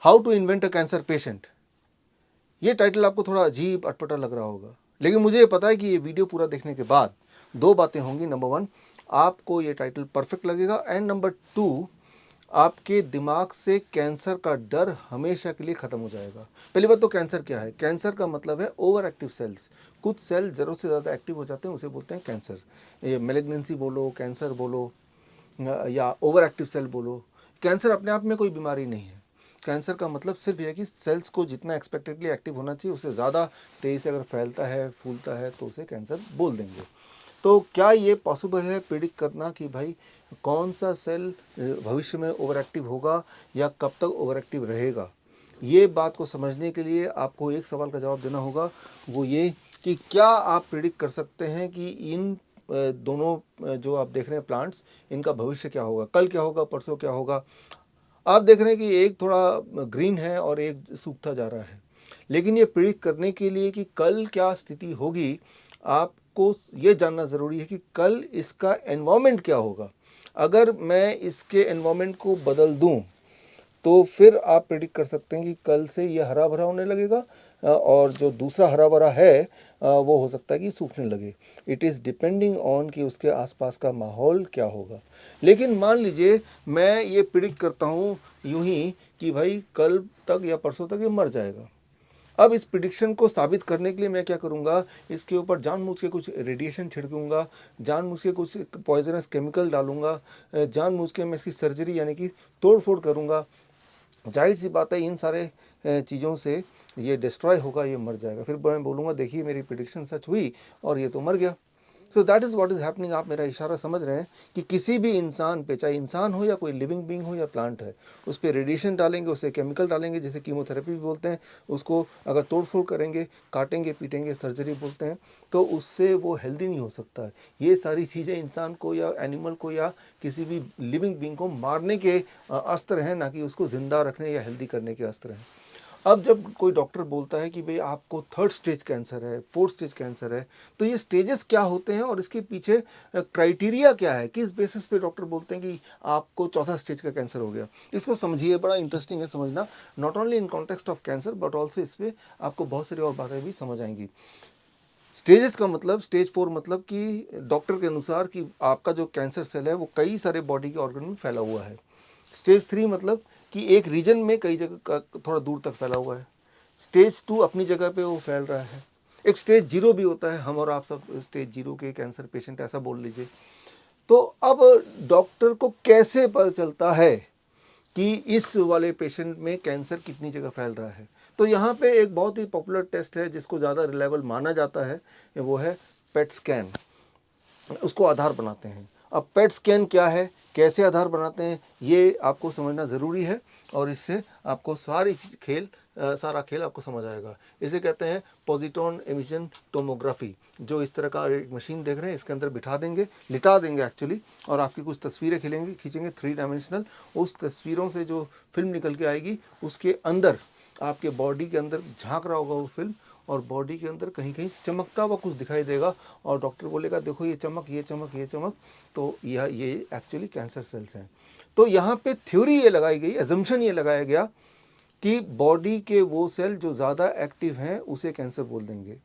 How to invent a cancer patient. ये title आपको थोड़ा अजीब अटपटा लग रहा होगा, लेकिन मुझे ये पता है कि ये वीडियो पूरा देखने के बाद दो बातें होंगी। नंबर वन, आपको ये टाइटल परफेक्ट लगेगा, एंड नंबर टू, आपके दिमाग से कैंसर का डर हमेशा के लिए खत्म हो जाएगा। पहली बात तो कैंसर क्या है? कैंसर का मतलब है ओवर एक्टिव सेल्स। कुछ सेल जरूरत से ज़्यादा एक्टिव हो जाते हैं, उसे बोलते हैं कैंसर। ये मेलिग्नेंसी बोलो, कैंसर बोलो, या ओवर एक्टिव सेल बोलो। कैंसर अपने आप में कोई बीमारी नहीं है। कैंसर का मतलब सिर्फ यह है कि सेल्स को जितना एक्सपेक्टेडली एक्टिव होना चाहिए उससे ज़्यादा तेज़ी से अगर फैलता है, फूलता है, तो उसे कैंसर बोल देंगे। तो क्या ये पॉसिबल है प्रिडिक्ट करना कि भाई कौन सा सेल भविष्य में ओवर एक्टिव होगा या कब तक ओवर एक्टिव रहेगा? ये बात को समझने के लिए आपको एक सवाल का जवाब देना होगा, वो ये कि क्या आप प्रिडिक्ट कर सकते हैं कि इन दोनों जो आप देख रहे हैं प्लांट्स, इनका भविष्य क्या होगा, कल क्या होगा, परसों क्या होगा। आप देख रहे हैं कि एक थोड़ा ग्रीन है और एक सूखता जा रहा है, लेकिन ये प्रिडिक्ट करने के लिए कि कल क्या स्थिति होगी, आपको ये जानना ज़रूरी है कि कल इसका एनवायरनमेंट क्या होगा। अगर मैं इसके एनवायरनमेंट को बदल दूं तो फिर आप प्रेडिक्ट कर सकते हैं कि कल से ये हरा भरा होने लगेगा, और जो दूसरा हरा भरा है वो हो सकता है कि सूखने लगे। इट इज़ डिपेंडिंग ऑन कि उसके आसपास का माहौल क्या होगा। लेकिन मान लीजिए मैं ये प्रिडिक्ट करता हूँ यूं ही कि भाई कल तक या परसों तक ये मर जाएगा। अब इस प्रिडिक्शन को साबित करने के लिए मैं क्या करूँगा, इसके ऊपर जानबूझ के कुछ रेडिएशन छिड़कूंगा, जानबूझ के कुछ पॉइजनस केमिकल डालूंगा, जानबूझ के मैं इसकी सर्जरी यानी कि तोड़ फोड़ करूँगा। जाहिर सी बात है इन सारे चीज़ों से ये डिस्ट्रॉय होगा, ये मर जाएगा। फिर मैं बोलूँगा देखिए मेरी प्रिडिक्शन सच हुई और ये तो मर गया। So that is what is happening. आप मेरा इशारा समझ रहे हैं कि किसी भी इंसान पे, चाहे इंसान हो या कोई लिविंग बीइंग हो या प्लांट है, उस पर रेडिएशन डालेंगे, उसे केमिकल डालेंगे, जैसे कीमोथेरेपी भी बोलते हैं, उसको अगर तोड़ फोड़ करेंगे, काटेंगे पीटेंगे, सर्जरी बोलते हैं, तो उससे वो हेल्दी नहीं हो सकता है। ये सारी चीज़ें इंसान को या एनिमल को या किसी भी लिविंग बीइंग को मारने के अस्त्र हैं, ना कि उसको ज़िंदा रखने या हेल्दी करने के अस्त्र हैं। अब जब कोई डॉक्टर बोलता है कि भाई आपको थर्ड स्टेज कैंसर है, फोर्थ स्टेज कैंसर है, तो ये स्टेजेस क्या होते हैं और इसके पीछे क्राइटेरिया क्या है, किस बेसिस पे डॉक्टर बोलते हैं कि आपको चौथा स्टेज का कैंसर हो गया। इसको समझिए, बड़ा इंटरेस्टिंग है समझना, not only in context of cancer but also इस पर आपको बहुत सारी और बातें भी समझ आएंगी। स्टेजेस का मतलब, स्टेज 4 मतलब कि डॉक्टर के अनुसार कि आपका जो कैंसर सेल है वो कई सारे बॉडी के ऑर्गन में फैला हुआ है। स्टेज 3 मतलब कि एक रीजन में कई जगह का थोड़ा दूर तक फैला हुआ है। स्टेज 2 अपनी जगह पे वो फैल रहा है। एक स्टेज 0 भी होता है, हम और आप सब स्टेज 0 के कैंसर पेशेंट ऐसा बोल लीजिए। तो अब डॉक्टर को कैसे पता चलता है कि इस वाले पेशेंट में कैंसर कितनी जगह फैल रहा है? तो यहाँ पे एक बहुत ही पॉपुलर टेस्ट है जिसको ज़्यादा रिलायबल माना जाता है, वो है पेट स्कैन। उसको आधार बनाते हैं। अब पेट स्कैन क्या है, कैसे आधार बनाते हैं, ये आपको समझना ज़रूरी है, और इससे आपको सारा खेल आपको समझ आएगा। इसे कहते हैं पॉजिट्रॉन इमेजिंग टोमोग्राफी। जो इस तरह का एक मशीन देख रहे हैं, इसके अंदर बिठा देंगे, लिटा देंगे एक्चुअली, और आपकी कुछ तस्वीरें खींचेंगे 3 डायमेंशनल। उस तस्वीरों से जो फिल्म निकल के आएगी, उसके अंदर आपके बॉडी के अंदर झांक रहा होगा वो फिल्म, और बॉडी के अंदर कहीं कहीं चमकता हुआ कुछ दिखाई देगा, और डॉक्टर बोलेगा देखो ये चमक, ये चमक, ये चमक, तो ये एक्चुअली कैंसर सेल्स हैं। तो यहाँ पे थ्योरी ये लगाई गई, एजम्पशन ये लगाया गया कि बॉडी के वो सेल जो ज़्यादा एक्टिव हैं उसे कैंसर बोल देंगे,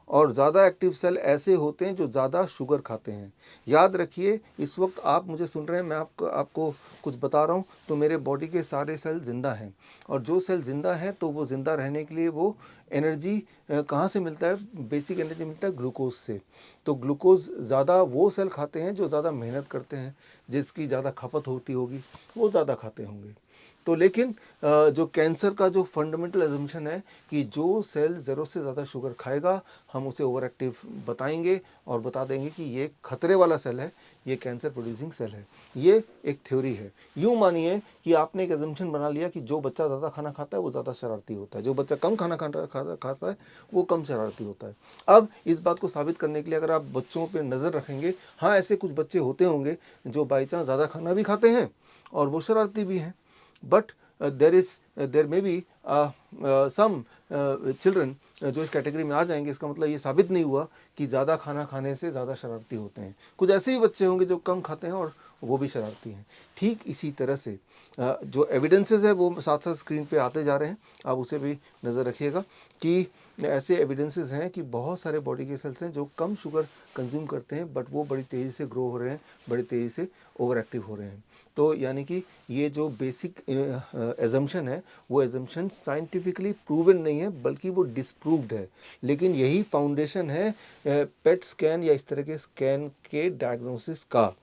और ज़्यादा एक्टिव सेल ऐसे होते हैं जो ज़्यादा शुगर खाते हैं। याद रखिए, इस वक्त आप मुझे सुन रहे हैं, मैं आपको कुछ बता रहा हूँ, तो मेरे बॉडी के सारे सेल ज़िंदा हैं, और जो सेल ज़िंदा हैं तो वो ज़िंदा रहने के लिए वो एनर्जी कहाँ से मिलता है? बेसिक एनर्जी मिलता है ग्लूकोज से। तो ग्लूकोज ज़्यादा वो सेल खाते हैं जो ज़्यादा मेहनत करते हैं, जिसकी ज़्यादा खपत होती होगी, वो ज़्यादा खाते होंगे। तो लेकिन जो कैंसर का जो फंडामेंटल एजम्पशन है कि जो सेल ज़रूरत से ज़्यादा शुगर खाएगा, हम उसे ओवर एक्टिव बताएंगे और बता देंगे कि ये खतरे वाला सेल है, ये कैंसर प्रोड्यूसिंग सेल है। ये एक थ्योरी है। यूँ मानिए कि आपने एक एजम्पशन बना लिया कि जो बच्चा ज़्यादा खाना खाता है वो ज़्यादा शरारती होता है, जो बच्चा कम खाना खाता है वो कम शरारती होता है। अब इस बात को साबित करने के लिए अगर आप बच्चों पर नज़र रखेंगे, हाँ ऐसे कुछ बच्चे होते होंगे जो बाई चांस ज़्यादा खाना भी खाते हैं और वो शरारती भी हैं, but there may be some children जो इस कैटेगरी में आ जाएंगे, इसका मतलब ये साबित नहीं हुआ कि ज़्यादा खाना खाने से ज़्यादा शरारती होते हैं। कुछ ऐसे भी बच्चे होंगे जो कम खाते हैं और वो भी शरारती हैं। ठीक इसी तरह से जो एविडेंसेस है वो साथ साथ स्क्रीन पे आते जा रहे हैं, आप उसे भी नज़र रखिएगा कि ऐसे एविडेंसेस हैं कि बहुत सारे बॉडी के सेल्स हैं जो कम शुगर कंज्यूम करते हैं, बट वो बड़ी तेज़ी से ग्रो हो रहे हैं, बड़ी तेज़ी से ओवर एक्टिव हो रहे हैं। तो यानी कि ये जो बेसिक एजम्पशन है वो एजम्पशन साइंटिफिकली प्रूवन नहीं है, बल्कि वो डिसप्रूव्ड है। लेकिन यही फाउंडेशन है पेट स्कैन या इस तरह के स्कैन के डायग्नोसिस का।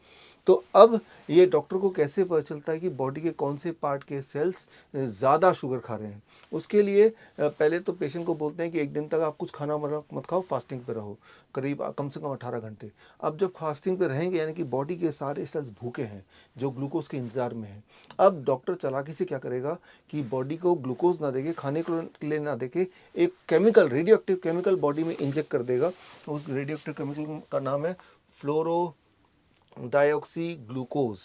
तो अब ये डॉक्टर को कैसे पता चलता है कि बॉडी के कौन से पार्ट के सेल्स ज़्यादा शुगर खा रहे हैं? उसके लिए पहले तो पेशेंट को बोलते हैं कि एक दिन तक आप कुछ खाना मत खाओ, फास्टिंग पे रहो, करीब कम से कम 18 घंटे। अब जब फास्टिंग पे रहेंगे यानी कि बॉडी के सारे सेल्स भूखे हैं जो ग्लूकोज के इंतजार में हैं। अब डॉक्टर चालाकी से क्या करेगा कि बॉडी को ग्लूकोज ना देके, खाने के लिए ना देके, एक chemical, radio active chemical body में इंजेक्ट कर देगा। उस रेडियो एक्टिव केमिकल का नाम है फ्लोरो डाइऑक्सी ग्लूकोज,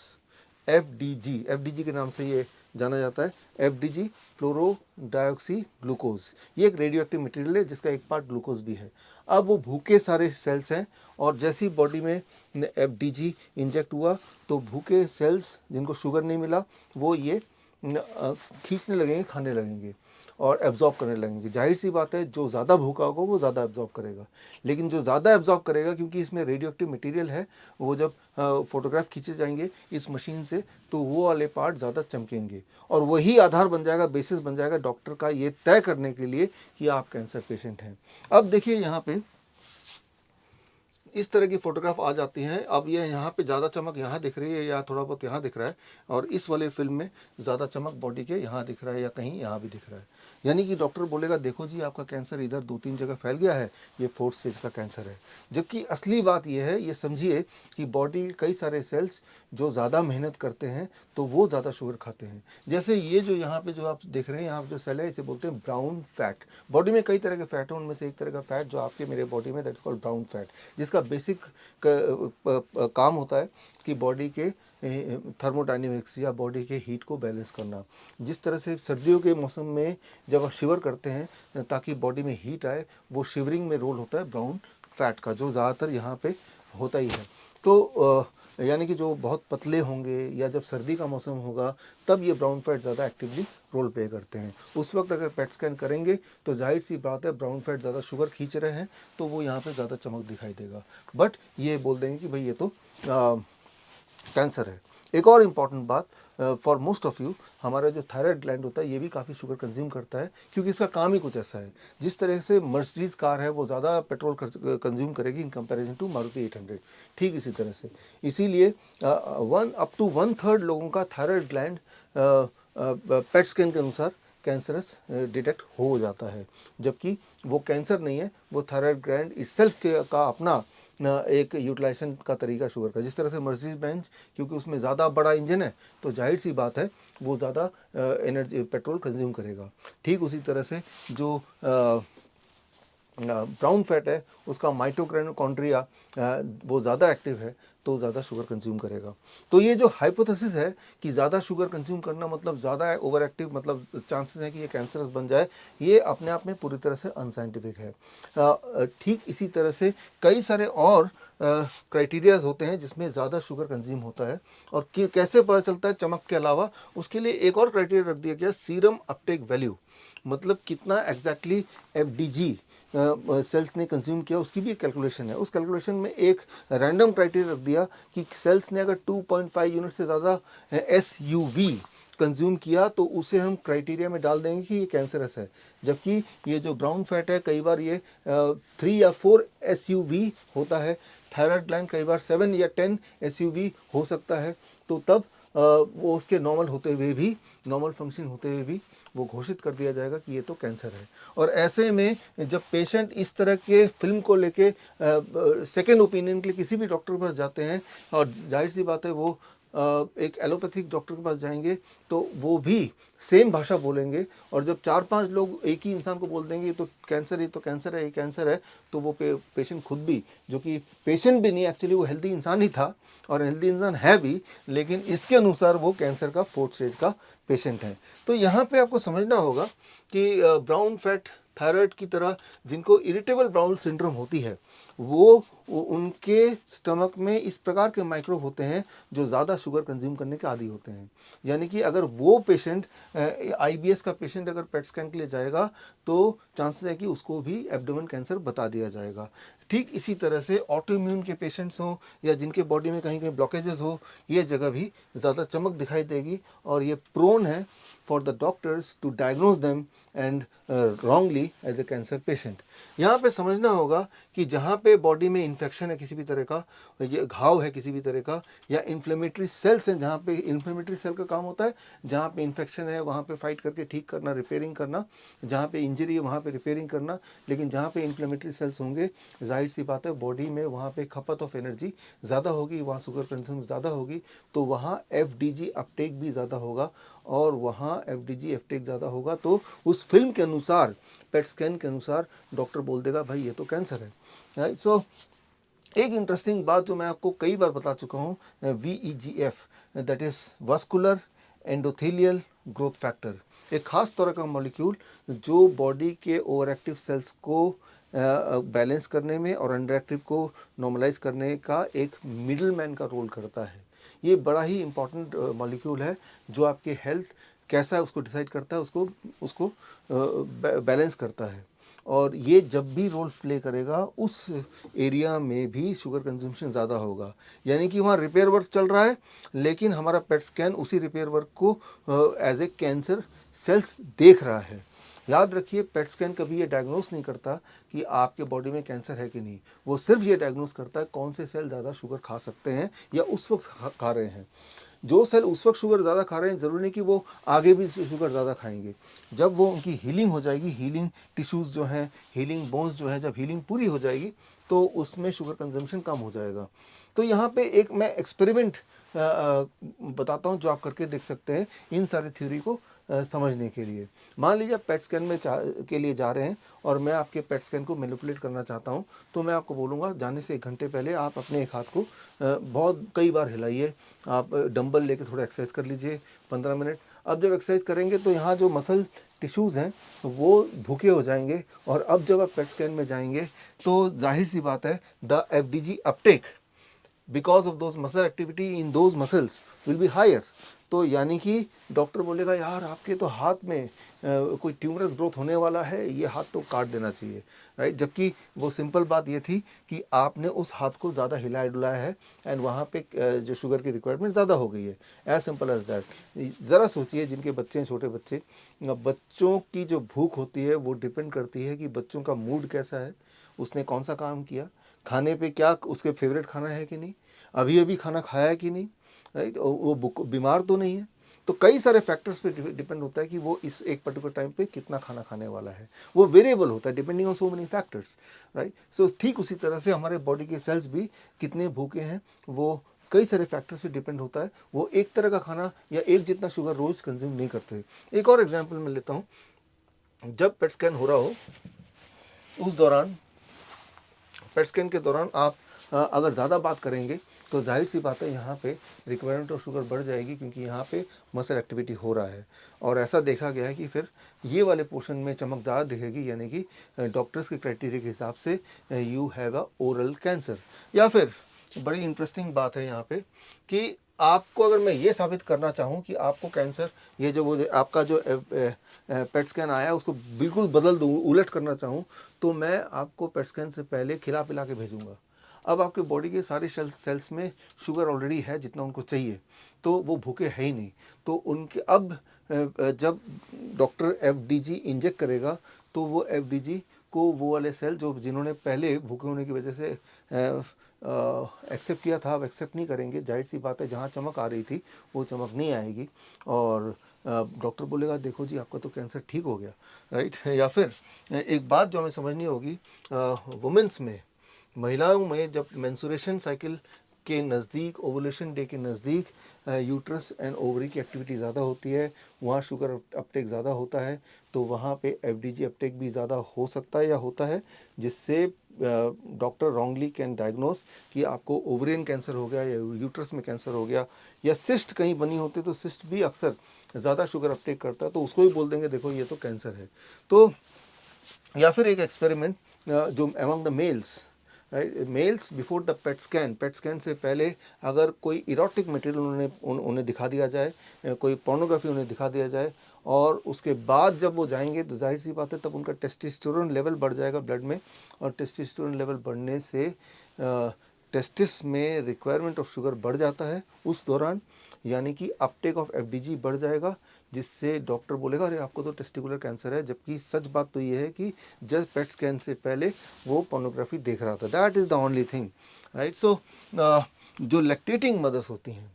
एफडीजी के नाम से ये जाना जाता है। एफडीजी, फ्लोरो डाइऑक्सी ग्लूकोज, ये एक रेडियो एक्टिव मटेरियल है जिसका एक पार्ट ग्लूकोज भी है। अब वो भूखे सारे सेल्स हैं और जैसी बॉडी में एफडीजी इंजेक्ट हुआ तो भूखे सेल्स जिनको शुगर नहीं मिला वो ये खींचने लगेंगे, खाने लगेंगे और एब्जॉर्ब करने लगेंगे। जाहिर सी बात है जो ज़्यादा भूखा होगा वो ज़्यादा एब्जॉर्ब करेगा, लेकिन जो ज़्यादा एब्जॉर्ब करेगा, क्योंकि इसमें रेडियो एक्टिव मटेरियल है, वो जब फोटोग्राफ खींचे जाएंगे इस मशीन से तो वो वाले पार्ट ज़्यादा चमकेंगे और वही आधार बन जाएगा, बेसिस बन जाएगा डॉक्टर का ये तय करने के लिए कि आप कैंसर पेशेंट हैं। अब देखिए यहाँ पे इस तरह की फोटोग्राफ आ जाती हैं। अब ये यहाँ पे ज़्यादा चमक यहाँ दिख रही है या थोड़ा बहुत यहाँ दिख रहा है, और इस वाले फिल्म में ज़्यादा चमक बॉडी के यहाँ दिख रहा है या कहीं यहाँ भी दिख रहा है। यानी कि डॉक्टर बोलेगा देखो जी आपका कैंसर इधर 2-3 जगह फैल गया है, ये 4th स्टेज का कैंसर है। जबकि असली बात ये है, ये समझिए कि बॉडी के कई सारे सेल्स जो ज़्यादा मेहनत करते हैं तो वो ज़्यादा शुगर खाते हैं। जैसे ये जो यहाँ पे जो आप देख रहे हैं, यहाँ जो सेल है इसे बोलते हैं ब्राउन फैट। बॉडी में कई तरह के फैट हैं, उनमें से एक तरह का फैट जो आपके मेरे बॉडी में, दैट्स कॉल्ड ब्राउन फैट, जिसका बेसिक काम होता है कि बॉडी के थर्मोडायनेमिक्स या बॉडी के हीट को बैलेंस करना। जिस तरह से सर्दियों के मौसम में जब आप शिवर करते हैं ताकि बॉडी में हीट आए, वो शिवरिंग में रोल होता है ब्राउन फैट का, जो ज़्यादातर यहाँ पे होता ही है। तो यानी कि जो बहुत पतले होंगे या जब सर्दी का मौसम होगा तब ये ब्राउन फैट ज़्यादा एक्टिवली रोल प्ले करते हैं। उस वक्त अगर पेट स्कैन करेंगे तो जाहिर सी बात है ब्राउन फैट ज़्यादा शुगर खींच रहे हैं तो वो यहाँ पे ज़्यादा चमक दिखाई देगा, बट ये बोल देंगे कि भाई ये तो कैंसर है। एक और इम्पॉर्टेंट बात, फॉर मोस्ट ऑफ यू, हमारा जो थायराइड ग्लैंड होता है ये भी काफ़ी शुगर कंज्यूम करता है, क्योंकि इसका काम ही कुछ ऐसा है। जिस तरह से मर्सिडीज़ कार है वो ज़्यादा पेट्रोल कंज्यूम करेगी इन कंपैरिजन टू मारुति 800, ठीक इसी तरह से। इसीलिए अप टू 1/3 लोगों का थायराइड ग्लैंड पेट स्कैन के अनुसार कैंसरस डिटेक्ट हो जाता है, जबकि वो कैंसर नहीं है, वो थायराइड ग्लैंड इटसेल्फ का अपना एक यूटिलाइजेशन का तरीका शुगर का। जिस तरह से मर्सिडीज बेंज, क्योंकि उसमें ज़्यादा बड़ा इंजन है तो जाहिर सी बात है वो ज़्यादा एनर्जी पेट्रोल कंज्यूम करेगा। ठीक उसी तरह से जो ब्राउन फैट है उसका माइटोकॉन्ड्रिया वो ज़्यादा एक्टिव है तो ज़्यादा शुगर कंज्यूम करेगा। तो ये जो हाइपोथेसिस है कि ज़्यादा शुगर कंज्यूम करना मतलब ज़्यादा ओवर एक्टिव, मतलब चांसेस हैं कि ये कैंसरस बन जाए, ये अपने आप में पूरी तरह से अनसाइंटिफिक है। ठीक इसी तरह से कई सारे और क्राइटेरियाज होते हैं जिसमें ज़्यादा शुगर कंज्यूम होता है, और कैसे पता चलता है चमक के अलावा, उसके लिए एक और क्राइटेरिया रख दिया गया, सीरम अपटेक वैल्यू, मतलब कितना एग्जैक्टली एफडीजी सेल्स ने कंज्यूम किया, उसकी भी एक कैलकुलेशन है। उस कैलकुलेशन में एक रैंडम क्राइटेरिया रख दिया कि सेल्स ने अगर 2.5 यूनिट से ज़्यादा SUV कंज्यूम किया तो उसे हम क्राइटेरिया में डाल देंगे कि ये कैंसरस है। जबकि ये जो ब्राउन फैट है कई बार ये 3 या 4 SUV होता है, थायराइड ग्लैंड कई बार 7 या 10 SUV हो सकता है, तो तब वो उसके नॉर्मल होते हुए भी, नॉर्मल फंक्शन होते हुए भी वो घोषित कर दिया जाएगा कि ये तो कैंसर है। और ऐसे में जब पेशेंट इस तरह के फिल्म को लेके सेकेंड ओपिनियन के लिए किसी भी डॉक्टर के पास जाते हैं, और जाहिर सी बात है वो एक एलोपैथिक डॉक्टर के पास जाएंगे तो वो भी सेम भाषा बोलेंगे, और जब 4-5 लोग एक ही इंसान को बोल देंगे तो कैंसर, ये तो कैंसर है, ये कैंसर है, तो वो पेशेंट खुद भी, जो कि पेशेंट भी नहीं, एक्चुअली वो हेल्दी इंसान ही था और हेल्दी इंसान है भी, लेकिन इसके अनुसार वो कैंसर का 4th स्टेज का पेशेंट है। तो यहाँ पे आपको समझना होगा कि ब्राउन फैट, थायराइड की तरह जिनको इरिटेबल बाउल सिंड्रोम होती है, वो उनके स्टमक में इस प्रकार के माइक्रोब होते हैं जो ज़्यादा शुगर कंज्यूम करने के आदी होते हैं। यानी कि अगर वो पेशेंट IBS का पेशेंट अगर पेट स्कैन के लिए जाएगा तो चांसेस है कि उसको भी एब्डोमेन कैंसर बता दिया जाएगा। ठीक इसी तरह से ऑटो इम्यून के पेशेंट्स हों या जिनके बॉडी में कहीं कहीं ब्लॉकेजेस हो, ये जगह भी ज़्यादा चमक दिखाई देगी और ये प्रोन है for the doctors to diagnose them and wrongly as a cancer patient. यहाँ पे समझना होगा कि जहाँ पे बॉडी में इन्फेक्शन है किसी भी तरह का, ये घाव है किसी भी तरह का, या इन्फ्लेमेटरी सेल्स हैं, जहाँ पे इन्फ्लेमेटरी सेल का काम होता है जहाँ पे इन्फेक्शन है वहाँ पे फाइट करके ठीक करना, रिपेयरिंग करना, जहाँ पे इंजरी है वहाँ पे रिपेयरिंग करना। लेकिन जहाँ पे इन्फ्लेमेटरी सेल्स होंगे जाहिर सी बात है बॉडी में वहाँ पे खपत ऑफ एनर्जी ज़्यादा होगी, वहाँ शुगर कंज्यूम ज़्यादा होगी, तो वहाँ FDG अपटेक भी ज़्यादा होगा और वहाँ FDG अपटेक ज़्यादा होगा तो उस फिल्म के अनुसार, पेट स्कैन के अनुसार डॉक्टर बोल देगा भाई ये तो कैंसर है, राइट। सो एक इंटरेस्टिंग बात जो मैं आपको कई बार बता चुका हूँ, VEGF, that is vascular endothelial growth factor, एक खास तरह का मॉलिक्यूल जो बॉडी के ओवर एक्टिव सेल्स को बैलेंस करने में और अंडर एक्टिव को नॉर्मलाइज करने का एक मिडल मैन का रोल करता है। ये बड़ा ही इंपॉर्टेंट मॉलिक्यूल है जो आपके हेल्थ कैसा है उसको डिसाइड करता है, उसको बैलेंस करता है। और ये जब भी रोल प्ले करेगा उस एरिया में भी शुगर कंजम्पशन ज़्यादा होगा। यानी कि वहाँ रिपेयर वर्क चल रहा है लेकिन हमारा पेट स्कैन उसी रिपेयर वर्क को एज ए कैंसर सेल्स देख रहा है। याद रखिए पेट स्कैन कभी ये डायग्नोस नहीं करता कि आपके बॉडी में कैंसर है कि नहीं, वो सिर्फ ये डायग्नोस करता है कौन से सेल ज़्यादा शुगर खा सकते हैं या उस वक्त खा रहे हैं। जो सेल उस वक्त शुगर ज़्यादा खा रहे हैं ज़रूरी नहीं कि वो आगे भी शुगर ज़्यादा खाएंगे। जब वो उनकी हीलिंग हो जाएगी, हीलिंग टिश्यूज़ जो हैं, हीलिंग बोन्स जो है, जब हीलिंग पूरी हो जाएगी तो उसमें शुगर कंजम्पशन कम हो जाएगा। तो यहाँ पे एक मैं एक्सपेरिमेंट बताता हूँ जो आप करके देख सकते हैं इन सारी थ्योरी को समझने के लिए। मान लीजिए आप पेट स्कैन में के लिए जा रहे हैं और मैं आपके पेट स्कैन को मैनिपुलेट करना चाहता हूं, तो मैं आपको बोलूँगा जाने से 1 घंटे पहले आप अपने एक हाथ को बहुत कई बार हिलाइए, आप डंबल लेके थोड़ा एक्सरसाइज कर लीजिए 15 मिनट। अब जब एक्सरसाइज करेंगे तो यहाँ जो मसल टिश्यूज़ हैं वो भूखे हो जाएंगे और अब जब आप पेट स्कैन में जाएंगे तो जाहिर सी बात है the FDG uptake because of those muscle activity in those muscles will be higher. तो यानी कि डॉक्टर बोलेगा यार आपके तो हाथ में कोई ट्यूमरस ग्रोथ होने वाला है, ये हाथ तो काट देना चाहिए, राइट। जबकि वो सिंपल बात ये थी कि आपने उस हाथ को ज़्यादा हिलाया डुलाया है एंड वहाँ पे जो शुगर की रिक्वायरमेंट ज़्यादा हो गई है, एज सिंपल एज दैट। ज़रा सोचिए जिनके बच्चे हैं, छोटे बच्चे, बच्चों की जो भूख होती है वो डिपेंड करती है कि बच्चों का मूड कैसा है, उसने कौन सा काम किया, खाने पे क्या उसके फेवरेट खाना है कि नहीं, अभी अभी खाना खाया है कि नहीं, राइट, वो बीमार तो नहीं है। तो कई सारे फैक्टर्स पे डिपेंड होता है कि वो इस एक पर्टिकुलर टाइम पे कितना खाना खाने वाला है, वो वेरिएबल होता है depending on so many factors, right. So ठीक उसी तरह से हमारे बॉडी के सेल्स भी कितने भूखे हैं वो कई सारे फैक्टर्स पे डिपेंड होता है, वो एक तरह का खाना या एक जितना शुगर रोज कंज्यूम नहीं करते। एक और एग्जांपल मैं लेता हूँ, जब पेट स्कैन हो रहा हो उस दौरान, पेट स्कैन के दौरान आप अगर ज़्यादा बात करेंगे तो जाहिर सी बात है यहाँ पे रिक्वायरमेंट ऑफ शुगर बढ़ जाएगी क्योंकि यहाँ पे मसल एक्टिविटी हो रहा है। और ऐसा देखा गया है कि फिर ये वाले पोर्शन में चमक ज़्यादा दिखेगी, यानी कि डॉक्टर्स के क्राइटेरिया के हिसाब से you have a oral cancer. या फिर बड़ी इंटरेस्टिंग बात है यहाँ पे कि आपको अगर मैं ये साबित करना चाहूँ कि आपको कैंसर, ये जो वो आपका जो पेट स्कैन आया उसको बिल्कुल बदल दूँ, उलट करना चाहूँ, तो मैं आपको पेट स्कैन से पहले खिला पिला के भेजूँगा। अब आपके बॉडी के सारे सेल्स में शुगर ऑलरेडी है जितना उनको चाहिए, तो वो भूखे है ही नहीं। तो उनके अब जब डॉक्टर FDG इंजेक्ट करेगा तो वो FDG को वो वाले सेल जो जिन्होंने पहले भूखे होने की वजह से एक्सेप्ट किया था अब एक्सेप्ट नहीं करेंगे। जाहिर सी बात है जहाँ चमक आ रही थी वो चमक नहीं आएगी और डॉक्टर बोलेगा देखो जी आपका तो कैंसर ठीक हो गया, राइट। या फिर एक बात जो हमें समझनी होगी, वुमेंस में, महिलाओं में जब मेंस्ट्रुएशन साइकिल के नज़दीक, ओवुलेशन डे के नज़दीक यूट्रस एंड ओवरी की एक्टिविटी ज़्यादा होती है, वहाँ शुगर अपटेक ज़्यादा होता है, तो वहाँ पे FDG अपटेक भी ज़्यादा हो सकता है या होता है, जिससे डॉक्टर रॉन्गली कैन डायग्नोस कि आपको ओवरियन कैंसर हो गया या यूट्रस में कैंसर हो गया या सिस्ट कहीं बनी होती है, तो सिस्ट भी अक्सर ज़्यादा शुगर अपटेक करता है, तो उसको भी बोल देंगे देखो ये तो कैंसर है। तो या फिर एक एक्सपेरिमेंट जो among the males, right, males before the PET scan से पहले अगर कोई इरोटिक मटेरियल उन्हें दिखा दिया जाए, कोई पोर्नोग्राफी उन्हें दिखा दिया जाए, और उसके बाद जब वो जाएंगे तो जाहिर सी बात है तब उनका टेस्टोस्टेरोन लेवल बढ़ जाएगा ब्लड में, और टेस्टोस्टेरोन लेवल बढ़ने से टेस्टिस में रिक्वायरमेंट ऑफ शुगर बढ़ जाता है उस दौरान, यानी कि अपटेक ऑफ एफडीजी बढ़ जाएगा, जिससे डॉक्टर बोलेगा अरे आपको तो टेस्टिकुलर कैंसर है, जबकि सच बात तो ये है कि जस्ट पेट स्कैन से पहले वो पोर्नोग्राफी देख रहा था। That is the only thing, right. So जो लैक्टेटिंग मदर्स होती हैं,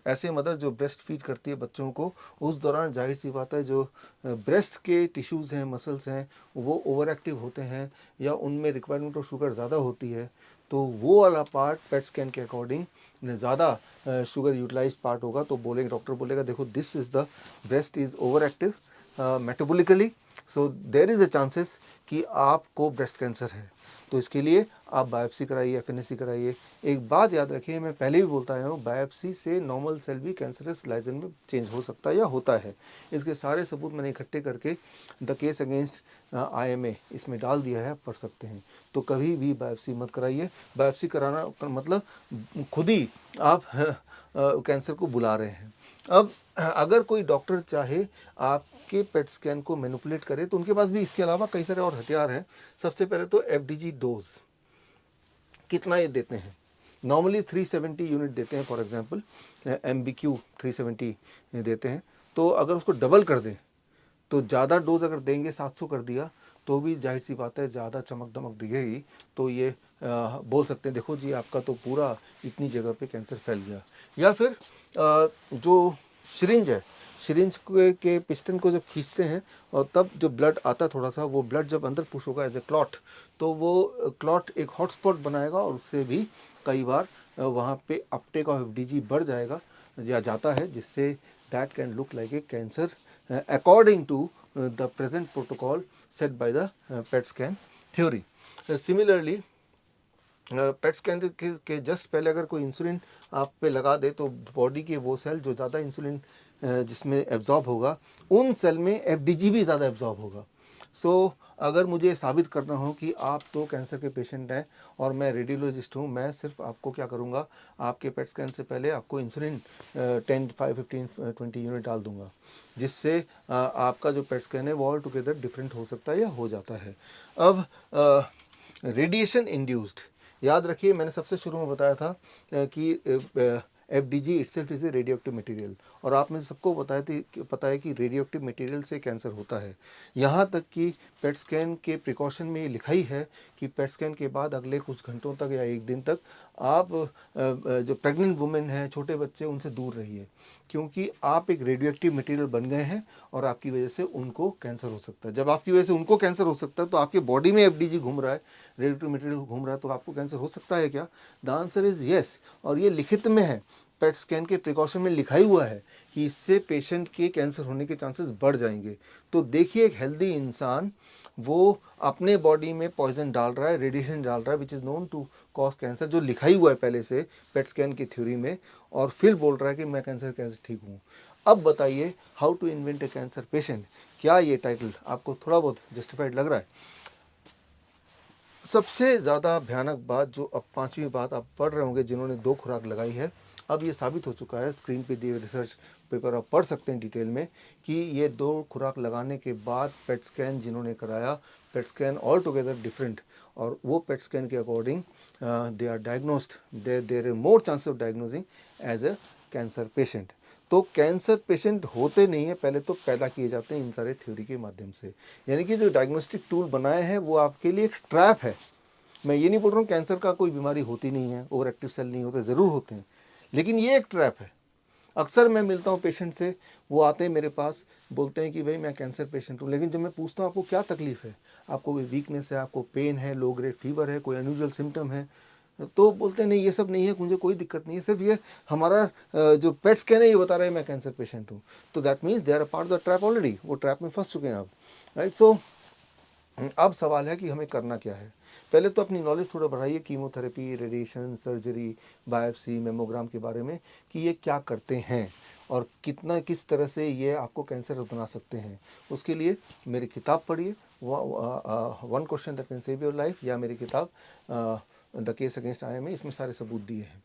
ऐसे मदर जो ब्रेस्ट फीड करती है बच्चों को, उस दौरान जाहिर सी बात है जो ब्रेस्ट के टिश्यूज़ हैं, मसल्स हैं, वो ओवर एक्टिव होते हैं या उनमें रिक्वायरमेंट ऑफ शुगर ज़्यादा होती है, तो वो वाला पार्ट पेट स्कैन के अकॉर्डिंग ज़्यादा शुगर यूटिलाइज पार्ट होगा, तो बोलेंगे, डॉक्टर बोलेगा देखो this is the breast is over active metabolically, so there is a chances कि आपको ब्रेस्ट कैंसर है। तो इसके लिए आप बायोप्सी कराइए, एफएनएसी कराइए। एक बात याद रखिए, मैं पहले भी बोलता आया हूँ, बायोप्सी से नॉर्मल सेल भी कैंसरस लाइजन में चेंज हो सकता है या होता है। इसके सारे सबूत मैंने इकट्ठे करके द केस अगेंस्ट IMA इसमें डाल दिया है, आप पढ़ सकते हैं। तो कभी भी बायोप्सी मत कराइए। बायोप्सी कराना मतलब खुद ही आप कैंसर को बुला रहे हैं। अब अगर कोई डॉक्टर चाहे आपके पेट स्कैन को मैनिपुलेट करे तो उनके पास भी इसके अलावा कई सारे और हथियार हैं। सबसे पहले तो FDG डोज कितना ये देते हैं, नॉर्मली 370 यूनिट देते हैं, फॉर एग्जांपल MBQ 370 देते हैं, तो अगर उसको डबल कर दें तो ज़्यादा डोज अगर देंगे, 700 कर दिया, तो भी जाहिर सी बात है ज़्यादा चमक दमक दिखेगी, तो ये बोल सकते हैं देखो जी आपका तो पूरा इतनी जगह पे कैंसर फैल गया। या फिर जो सिरिंज है, सिरिंज के पिस्टन को जब खींचते हैं और तब जो ब्लड आता है थोड़ा सा, वो ब्लड जब अंदर पुश होगा एज ए क्लॉट, तो वो क्लॉट एक हॉटस्पॉट बनाएगा और उससे भी कई बार वहाँ पे अपटेक ऑफ FDG बढ़ जाएगा या जाता है, जिससे that can look like a cancer according to the present protocol set by the PET scan theory. Similarly, pet scan के जस्ट पहले अगर कोई इंसुलिन आप पे लगा दे तो बॉडी के वो सेल जो ज़्यादा इंसुलिन जिसमें एब्जॉर्ब होगा, उन सेल में FDG भी ज़्यादा एब्जॉर्ब होगा। सो अगर मुझे साबित करना हो कि आप तो कैंसर के पेशेंट हैं और मैं रेडियोलॉजिस्ट हूँ, मैं सिर्फ आपको क्या करूँगा, आपके पेट स्कैन से पहले आपको इंसुलिन 10, 5, 15, 20 यूनिट डाल दूँगा, जिससे आपका जो पेट स्कैन है वो ऑल टुगेदर डिफरेंट हो सकता है या हो जाता है। अब रेडिएशन इंड्यूस्ड, याद रखिए मैंने सबसे शुरू में बताया था कि FDG itself is a radio active material, और आप में सबको पता है कि रेडियो एक्टिव मटीरियल से कैंसर होता है। यहाँ तक कि पेट स्कैन के प्रिकॉशन में ये लिखा ही है कि पेट स्कैन के बाद अगले कुछ घंटों तक या एक दिन तक आप जो प्रेग्नेंट वुमेन हैं, छोटे बच्चे, उनसे दूर रहिए, क्योंकि आप एक रेडियो एक्टिव मटीरियल बन गए हैं और आपकी वजह से उनको कैंसर हो सकता है। जब आपकी वजह से उनको कैंसर हो सकता है तो आपके बॉडी में FDG घूम रहा है, रेडियो एक्टिव मटीरियल घूम रहा है, तो आपको कैंसर हो सकता है क्या? द आंसर इज़ येस, और ये लिखित में है, पेट स्कैन के प्रिकॉशन में लिखा ही हुआ है कि इससे पेशेंट के कैंसर होने के चांसेस बढ़ जाएंगे। तो देखिए एक हेल्दी इंसान वो अपने बॉडी में पॉइजन डाल रहा है, रेडिएशन डाल रहा है, which is known to cause cancer, जो लिखा ही हुआ है पहले से पेट स्कैन की थ्योरी में, और फिर बोल रहा है कि मैं कैंसर कैसे ठीक हूँ। अब बताइए, how to invent a cancer patient, क्या ये टाइटल आपको थोड़ा बहुत जस्टिफाइड लग रहा है? सबसे ज़्यादा भयानक बात जो अब 5वीं बात आप पढ़ रहे होंगे जिन्होंने 2 खुराक लगाई है, अब ये साबित हो चुका है, स्क्रीन पे दिए हुए रिसर्च पेपर आप पढ़ सकते हैं डिटेल में, कि ये 2 खुराक लगाने के बाद पेट स्कैन जिन्होंने कराया, PET scan all together different, और वो पेट स्कैन के according they are diagnosed, there are more chance of diagnosing as a cancer patient. तो कैंसर पेशेंट होते नहीं है, पहले तो पैदा किए जाते हैं इन सारे थ्योरी के माध्यम से। यानी कि जो डायग्नोस्टिक टूल बनाए हैं वो आपके लिए एक ट्रैप है। मैं ये नहीं बोल रहा हूँ कैंसर का कोई बीमारी होती नहीं है, ओवर एक्टिव सेल नहीं होते, ज़रूर होते हैं, लेकिन ये एक ट्रैप है। अक्सर मैं मिलता हूँ पेशेंट से, वो आते हैं मेरे पास, बोलते हैं कि भाई मैं कैंसर पेशेंट हूँ, लेकिन जब मैं पूछता हूँ आपको क्या तकलीफ़ है, आपको कोई वीकनेस है, आपको पेन है, लो ग्रेड फीवर है, कोई अनयूजुअल सिम्टम है, तो बोलते हैं नहीं ये सब नहीं है, मुझे कोई दिक्कत नहीं है, सिर्फ ये हमारा जो पेट स्कैन है ये बता रहा है मैं कैंसर पेशेंट हूँ। तो that means they are a part of the trap already, वो ट्रैप में फंस चुके हैं आप, राइट। सो अब सवाल है कि हमें करना क्या है। पहले तो अपनी नॉलेज थोड़ा बढ़ाइए chemotherapy, radiation, surgery, biopsy, mammogram के बारे में, कि ये क्या करते हैं और कितना किस तरह से ये आपको कैंसर बना सकते हैं। उसके लिए मेरी किताब पढ़िए, one question that can save your life, या मेरी किताब द केस अगेंस्ट IMA, इसमें सारे सबूत दिए हैं।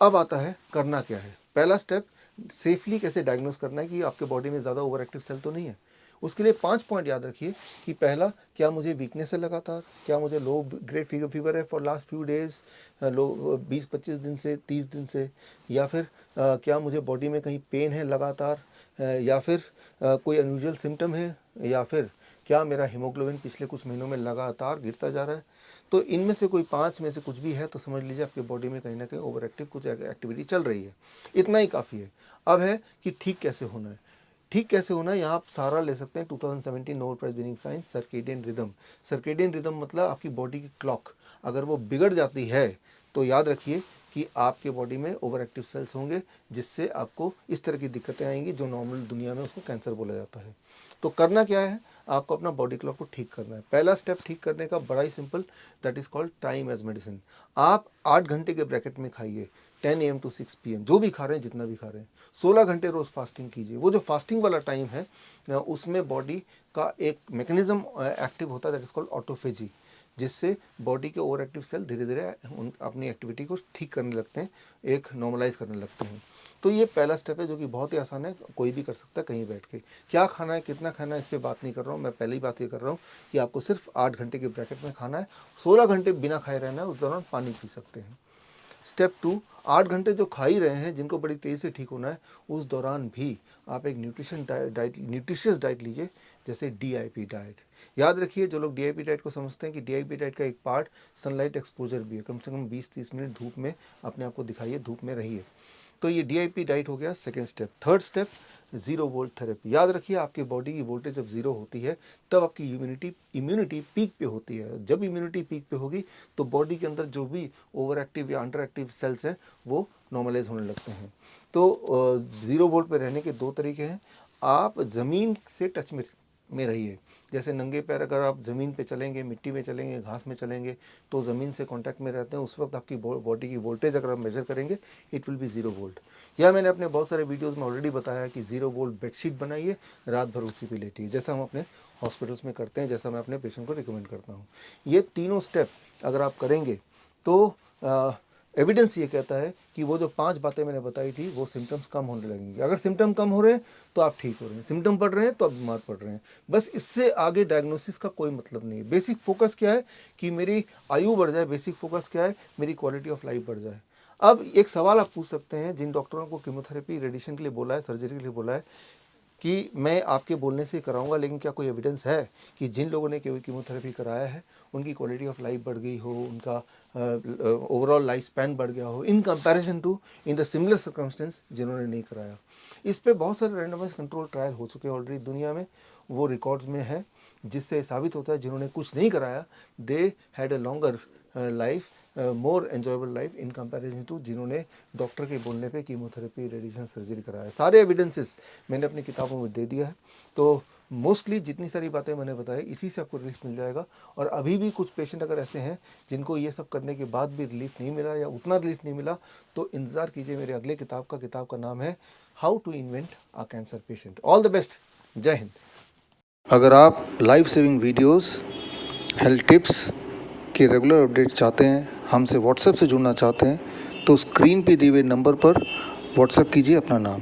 अब आता है करना क्या है। पहला स्टेप, सेफली कैसे डायग्नोस करना है कि आपके बॉडी में ज़्यादा ओवर एक्टिव सेल तो नहीं है। उसके लिए 5 पॉइंट याद रखिए कि पहला, क्या मुझे वीकनेस है लगातार, क्या मुझे लो ग्रेड फीवर है फॉर लास्ट फ्यू डेज, लो 20-25 दिन से 30 दिन से, या फिर क्या मुझे बॉडी में कहीं पेन है लगातार, या फिर कोई अनयूजुअल सिम्टम है, या फिर क्या मेरा हीमोग्लोबिन पिछले कुछ महीनों में लगातार गिरता जा रहा है। तो इनमें से कोई 5 में से कुछ भी है तो समझ लीजिए आपके बॉडी में कहीं ना कहीं ओवर एक्टिव कुछ एक्टिविटी चल रही है। इतना ही काफ़ी है। अब है कि ठीक कैसे होना है। ठीक कैसे होना है, यहाँ आप सहारा ले सकते हैं 2017 Nobel prize winning science, circadian rhythm. Circadian rhythm मतलब आपकी बॉडी की क्लॉक, अगर वो बिगड़ जाती है तो याद रखिए कि आपके बॉडी में ओवर एक्टिव सेल्स होंगे, जिससे आपको इस तरह की दिक्कतें आएंगी जो नॉर्मल दुनिया में उसको कैंसर बोला जाता है। तो करना क्या है, आपको अपना बॉडी क्लॉक को ठीक करना है। पहला स्टेप ठीक करने का बड़ा ही simple, that is called time as medicine. आप 8 घंटे के ब्रैकेट में खाइए, 10 AM to 6 PM, जो भी खा रहे हैं, जितना भी खा रहे हैं। 16 घंटे रोज फास्टिंग कीजिए। वो जो फास्टिंग वाला टाइम है उसमें बॉडी का एक मैकेनिज्म एक्टिव होता है, दैट इज कॉल्ड ऑटोफेजी, जिससे बॉडी के ओवर एक्टिव सेल धीरे धीरे अपनी एक्टिविटी को ठीक करने लगते हैं, एक नॉर्मलाइज करने लगते हैं। तो ये पहला स्टेप है जो कि बहुत ही आसान है, कोई भी कर सकता है कहीं बैठ के। क्या खाना है, कितना खाना है, इस पर बात नहीं कर रहा हूँ मैं, पहले ही बात ये कर रहा हूँ कि आपको सिर्फ 8 घंटे के ब्रैकेट में खाना है, 16 घंटे बिना खाए रहना है, उस दौरान पानी पी सकते हैं। स्टेप 2, 8 घंटे जो खा ही रहे हैं, जिनको बड़ी तेज़ी से ठीक होना है, उस दौरान भी आप एक न्यूट्रिशियस डाइट लीजिए, जैसे DIP डाइट। याद रखिए, जो लोग DIP डाइट को समझते हैं कि DIP डाइट का एक पार्ट सनलाइट एक्सपोजर भी है, कम से कम 20-30 मिनट धूप में अपने आप को दिखाइए, धूप में रहिए। तो ये DIP डाइट हो गया second step. Third step, 0 volt therapy. याद रखिए, आपकी बॉडी की वोल्टेज जब 0 होती है तब आपकी इम्यूनिटी पीक पे होती है। जब इम्यूनिटी पीक पे होगी तो बॉडी के अंदर जो भी ओवर एक्टिव या अंडर एक्टिव सेल्स हैं वो नॉर्मलाइज होने लगते हैं। तो 0 वोल्ट पे रहने के 2 तरीके हैं। आप ज़मीन से टच में रहिए, जैसे नंगे पैर अगर आप ज़मीन पे चलेंगे, मिट्टी में चलेंगे, घास में चलेंगे, तो ज़मीन से कांटेक्ट में रहते हैं, उस वक्त आपकी बॉडी की वोल्टेज अगर आप मेजर करेंगे, इट विल बी 0 वोल्ट। या मैंने अपने बहुत सारे वीडियोस में ऑलरेडी बताया कि 0 वोल्ट बेडशीट बनाइए, रात भर उसी पे लेटिए, जैसा हम अपने हॉस्पिटल्स में करते हैं, जैसा मैं अपने पेशेंट को रिकमेंड करता हूँ। ये तीनों स्टेप अगर आप करेंगे तो एविडेंस ये कहता है कि वो जो 5 बातें मैंने बताई थी वो सिम्टम्स कम होने लगेंगे। अगर सिम्टम कम हो रहे हैं तो आप ठीक हो रहे हैं, सिम्टम बढ़ रहे हैं तो आप बीमार पड़ रहे हैं। बस इससे आगे डायग्नोसिस का कोई मतलब नहीं है। बेसिक फोकस क्या है कि मेरी आयु बढ़ जाए, बेसिक फोकस क्या है, मेरी क्वालिटी ऑफ लाइफ बढ़ जाए। अब एक सवाल आप पूछ सकते हैं, जिन डॉक्टरों को कीमोथेरेपी, रेडिएशन के लिए बोला है, सर्जरी के लिए बोला है, कि मैं आपके बोलने से कराऊंगा, लेकिन क्या कोई एविडेंस है कि जिन लोगों ने कीमोथेरेपी कराया है उनकी क्वालिटी ऑफ लाइफ बढ़ गई हो, उनका ओवरऑल लाइफ स्पैन बढ़ गया हो in comparison to in the similar circumstance जिन्होंने नहीं कराया। इस पे बहुत सारे रैंडमाइज कंट्रोल ट्रायल हो चुके हैं ऑलरेडी दुनिया में, वो रिकॉर्ड्स में है, जिससे साबित होता है जिन्होंने कुछ नहीं कराया they had a longer life, more enjoyable life in comparison to जिन्होंने डॉक्टर के बोलने पे कीमोथेरेपी, रेडिएशन, सर्जरी कराया। सारे एविडेंसेस मैंने अपनी किताबों में दे दिया है। तो मोस्टली जितनी सारी बातें मैंने बताई, इसी से आपको रिलीफ मिल जाएगा। और अभी भी कुछ पेशेंट अगर ऐसे हैं जिनको ये सब करने के बाद भी रिलीफ नहीं मिला या उतना रिलीफ नहीं मिला, तो इंतज़ार कीजिए मेरे अगले किताब का। किताब का नाम है how to invent a cancer patient. All the best, जय हिंद। अगर आप life saving videos, health tips के रेगुलर अपडेट चाहते हैं, हमसे व्हाट्सएप से जुड़ना चाहते हैं, तो स्क्रीन पे दिए हुए नंबर पर व्हाट्सएप कीजिए अपना नाम।